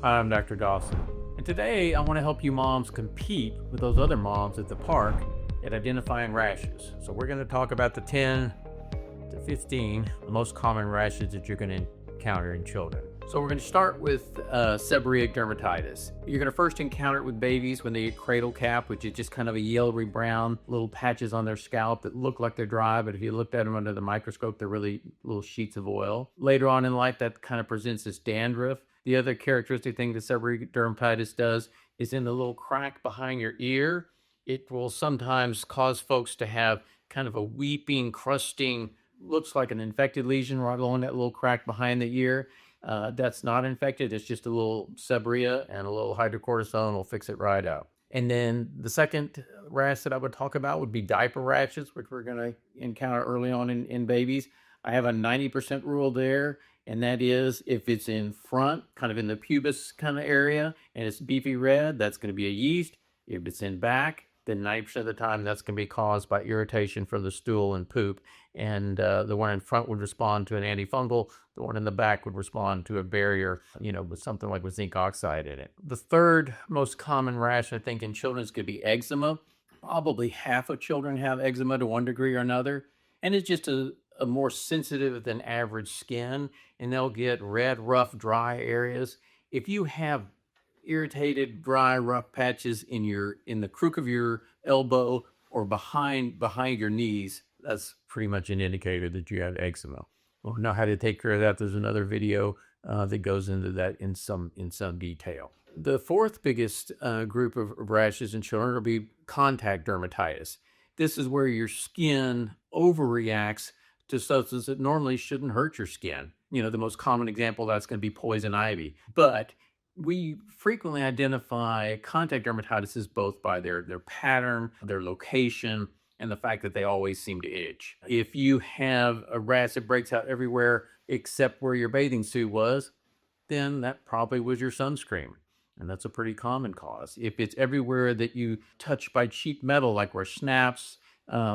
Hi, I'm Dr. Dawson, and today I want to help you moms compete with those other moms at the park at identifying rashes. So we're going to talk about the 10 to 15 most common rashes that you're going to encounter in children. So we're going to start with seborrheic dermatitis. You're going to first encounter it with babies when they get cradle cap, which is just kind of a yellowy brown little patches on their scalp that look like they're dry, but if you looked at them under the microscope, they're really little sheets of oil. Later on in life, that kind of presents as dandruff. The other characteristic thing that seborrheic dermatitis does is in the little crack behind your ear, it will sometimes cause folks to have kind of a weeping, crusting, looks like an infected lesion right along that little crack behind the ear. That's not infected. It's just a little seborrhea, and a little hydrocortisone will fix it right out. And then the second rash that I would talk about would be diaper rashes, which we're going to encounter early on in babies. I have a 90% rule there, and that is if it's in front, kind of in the pubis kind of area, and it's beefy red, that's going to be a yeast. If it's in back, then 90% of the time that's going to be caused by irritation from the stool and poop. And the one in front would respond to an antifungal. The one in the back would respond to a barrier, with something like with zinc oxide in it. The third most common rash, I think, in children is going to be eczema. Probably half of children have eczema to one degree or another. And it's just a more sensitive than average skin, and they'll get red, rough, dry areas. If you have irritated, dry, rough patches in the crook of your elbow or behind your knees, that's pretty much an indicator that you have eczema. We'll know how to take care of that. There's another video that goes into that in some detail. The fourth biggest group of rashes in children will be contact dermatitis. This is where your skin overreacts to substances that normally shouldn't hurt your skin. The most common example that's going to be poison ivy. But we frequently identify contact dermatitis as both by their pattern, their location, and the fact that they always seem to itch. If you have a rash that breaks out everywhere except where your bathing suit was, then that probably was your sunscreen. And that's a pretty common cause. If it's everywhere that you touch by cheap metal, like where snaps,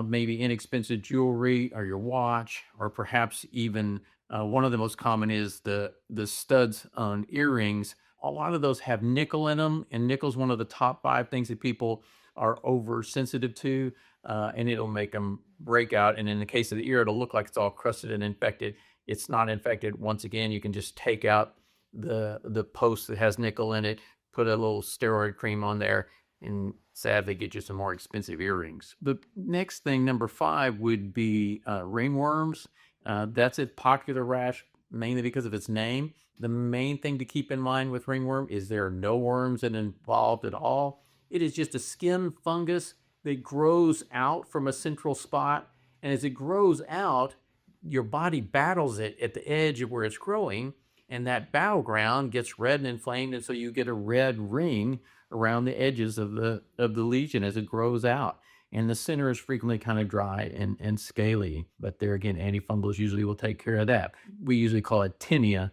maybe inexpensive jewelry or your watch, or perhaps even one of the most common is the studs on earrings. A lot of those have nickel in them, and nickel is one of the top 5 things that people are oversensitive to, and it'll make them break out. And in the case of the ear, it'll look like it's all crusted and infected. It's not infected. Once again, you can just take out the post that has nickel in it, put a little steroid cream on there, and sadly get you some more expensive earrings. The next thing, number 5, would be ringworms. That's a popular rash, mainly because of its name. The main thing to keep in mind with ringworm is there are no worms involved at all. It is just a skin fungus that grows out from a central spot. And as it grows out, your body battles it at the edge of where it's growing. And that battleground gets red and inflamed. And so you get a red ring around the edges of the lesion as it grows out. And the center is frequently kind of dry and scaly. But there again, antifungals usually will take care of that. We usually call it tinea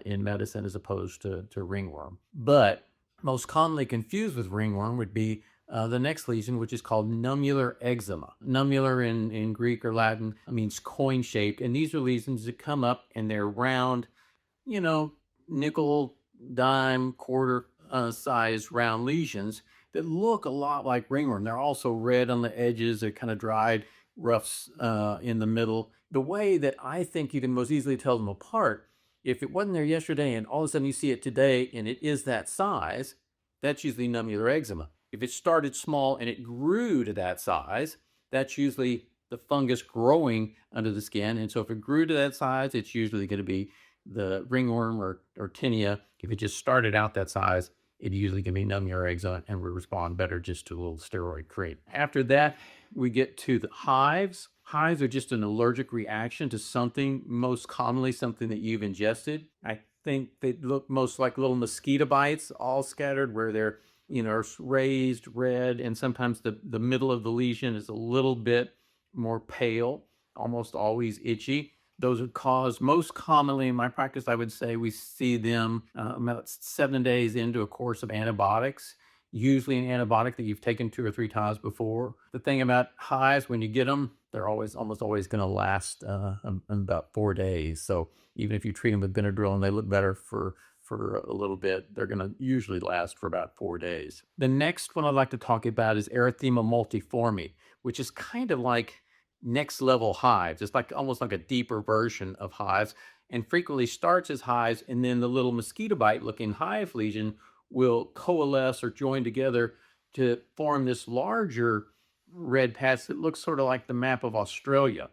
in medicine as opposed to ringworm. But most commonly confused with ringworm would be the next lesion, which is called nummular eczema. Nummular in Greek or Latin means coin-shaped. And these are lesions that come up and they're round, nickel, dime, quarter size round lesions that look a lot like ringworm. They're also red on the edges. They're kind of dried, roughs in the middle. The way that I think you can most easily tell them apart, if it wasn't there yesterday and all of a sudden you see it today and it is that size, that's usually nummular eczema. If it started small and it grew to that size, that's usually the fungus growing under the skin. And so if it grew to that size, it's usually going to be the ringworm or tinea. If it just started out that size, it usually can be nummular eczema and will respond better just to a little steroid cream. After that, we get to the hives. Hives are just an allergic reaction to something, most commonly something that you've ingested. I think they look most like little mosquito bites all scattered where they're raised red, and sometimes the middle of the lesion is a little bit more pale, almost always itchy. Those are caused most commonly in my practice. I would say we see them about 7 days into a course of antibiotics, usually an antibiotic that you've taken 2 or 3 times before. The thing about hives, when you get them, they're almost always going to last about 4 days. So even if you treat them with Benadryl and they look better for for a little bit. They're going to usually last for about 4 days. The next one I'd like to talk about is erythema multiforme, which is kind of like next level hives. It's like almost like a deeper version of hives, and frequently starts as hives, and then the little mosquito bite looking hive lesion will coalesce or join together to form this larger red patch that looks sort of like the map of Australia.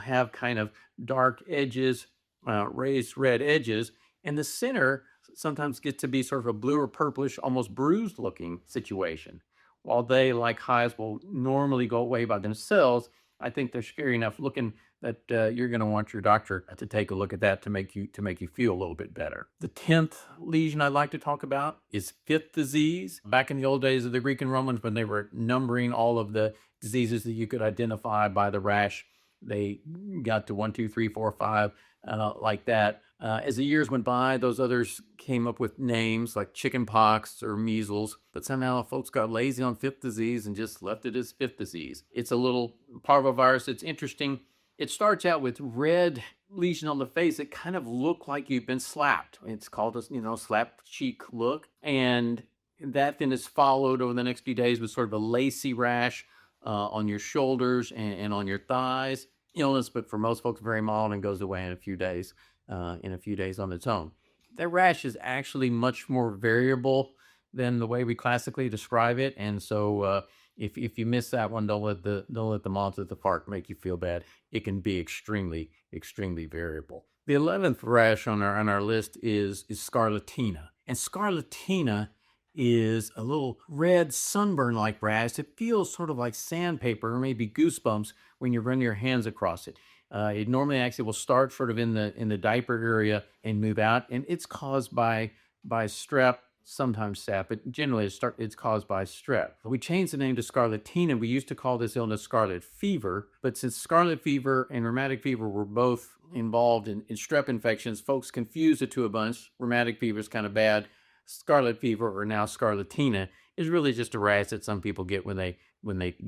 Have kind of dark edges, raised red edges, and the center sometimes gets to be sort of a blue or purplish, almost bruised looking situation. While they, like hives, will normally go away by themselves, I think they're scary enough looking that you're going to want your doctor to take a look at that to make you feel a little bit better. The 10th lesion I'd like to talk about is fifth disease. Back in the old days of the Greek and Romans, when they were numbering all of the diseases that you could identify by the rash, they got to 1, 2, 3, 4, 5, like that. As the years went by, those others came up with names like chickenpox or measles, but somehow folks got lazy on fifth disease and just left it as fifth disease. It's a little parvovirus. It's interesting. It starts out with red lesion on the face that kind of look like you've been slapped. It's called a slap cheek look, and that then is followed over the next few days with sort of a lacy rash on your shoulders and on your thighs. Illness, but for most folks, very mild and goes away in a few days. On its own. That rash is actually much more variable than the way we classically describe it, and so if you miss that one, don't let the moms at the park make you feel bad. It can be extremely variable. The 11th rash on our list is scarlatina, and scarlatina is a little red sunburn-like rash. It feels sort of like sandpaper or maybe goosebumps when you run your hands across it. It normally actually will start sort of in the diaper area and move out, and it's caused by strep, sometimes staph, but generally it's caused by strep. We changed the name to scarlatina. We used to call this illness scarlet fever, but since scarlet fever and rheumatic fever were both involved in strep infections, folks confused the two a bunch. Rheumatic fever is kind of bad. Scarlet fever, or now scarlatina, is really just a rash that some people get when they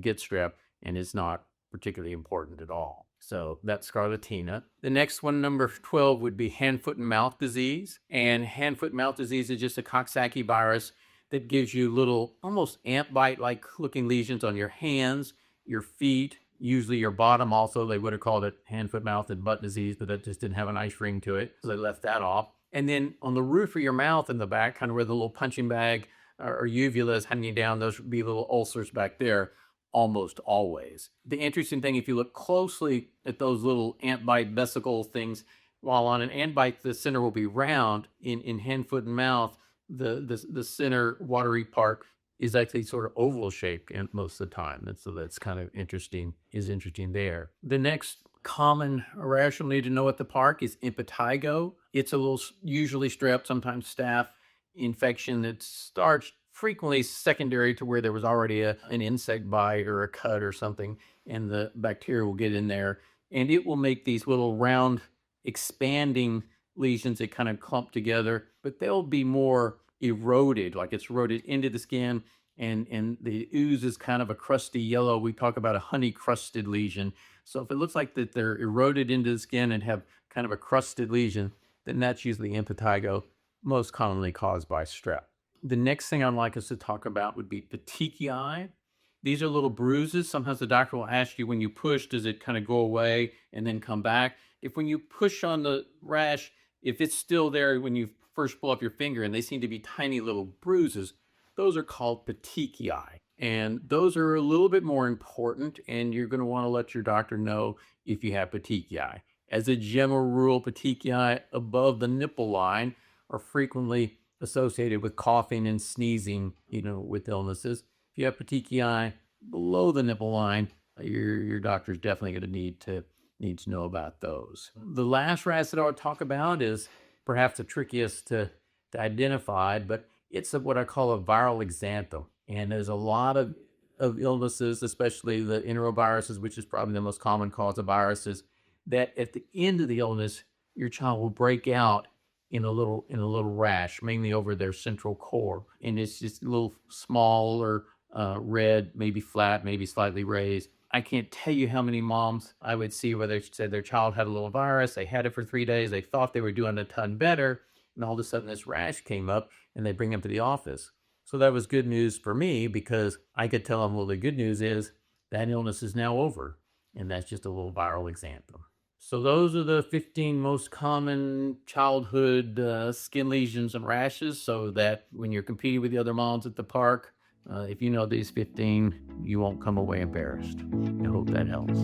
get strep, and it's not particularly important at all. So that's scarlatina. The next one, number 12, would be hand, foot, and mouth disease. And hand, foot, and mouth disease is just a Coxsackie virus that gives you little, almost ant bite-like looking lesions on your hands, your feet, usually your bottom also. They would have called it hand, foot, mouth, and butt disease, but that just didn't have a nice ring to it, so they left that off. And then on the roof of your mouth in the back, kind of where the little punching bag or uvula is hanging down, those would be little ulcers back there. Almost always. The interesting thing, if you look closely at those little ant bite vesicle things, while on an ant bite the center will be round, in hand, foot, and mouth, the center watery part is actually sort of oval shaped most of the time. And so that's kind of interesting there. The next common rash you'll need to know at the park is impetigo. It's a little, usually strep, sometimes staph infection that starts frequently secondary to where there was already an insect bite or a cut or something, and the bacteria will get in there, and it will make these little round expanding lesions that kind of clump together, but they'll be more eroded, like it's eroded into the skin, and the ooze is kind of a crusty yellow. We talk about a honey crusted lesion. So if it looks like that they're eroded into the skin and have kind of a crusted lesion, then that's usually impetigo, most commonly caused by strep. The next thing I'd like us to talk about would be petechiae. These are little bruises. Sometimes the doctor will ask you, when you push, does it kind of go away and then come back? If when you push on the rash, if it's still there when you first pull up your finger and they seem to be tiny little bruises, those are called petechiae. And those are a little bit more important, and you're going to want to let your doctor know if you have petechiae. As a general rule, petechiae above the nipple line are frequently associated with coughing and sneezing, with illnesses. If you have petechiae below the nipple line, your doctor's definitely going to need to know about those. The last rash that I would talk about is perhaps the trickiest to identify, but it's what I call a viral exanthem. And there's a lot of illnesses, especially the enteroviruses, which is probably the most common cause of viruses, that at the end of the illness, your child will break out in a little rash, mainly over their central core. And it's just a little small or red, maybe flat, maybe slightly raised. I can't tell you how many moms I would see where they said their child had a little virus. They had it for 3 days. They thought they were doing a ton better. and all of a sudden this rash came up, and they bring him to the office. So that was good news for me because I could tell them, well, the good news is that illness is now over, and that's just a little viral exanthem. So those are the 15 most common childhood skin lesions and rashes, so that when you're competing with the other moms at the park, if you know these 15, you won't come away embarrassed. I hope that helps.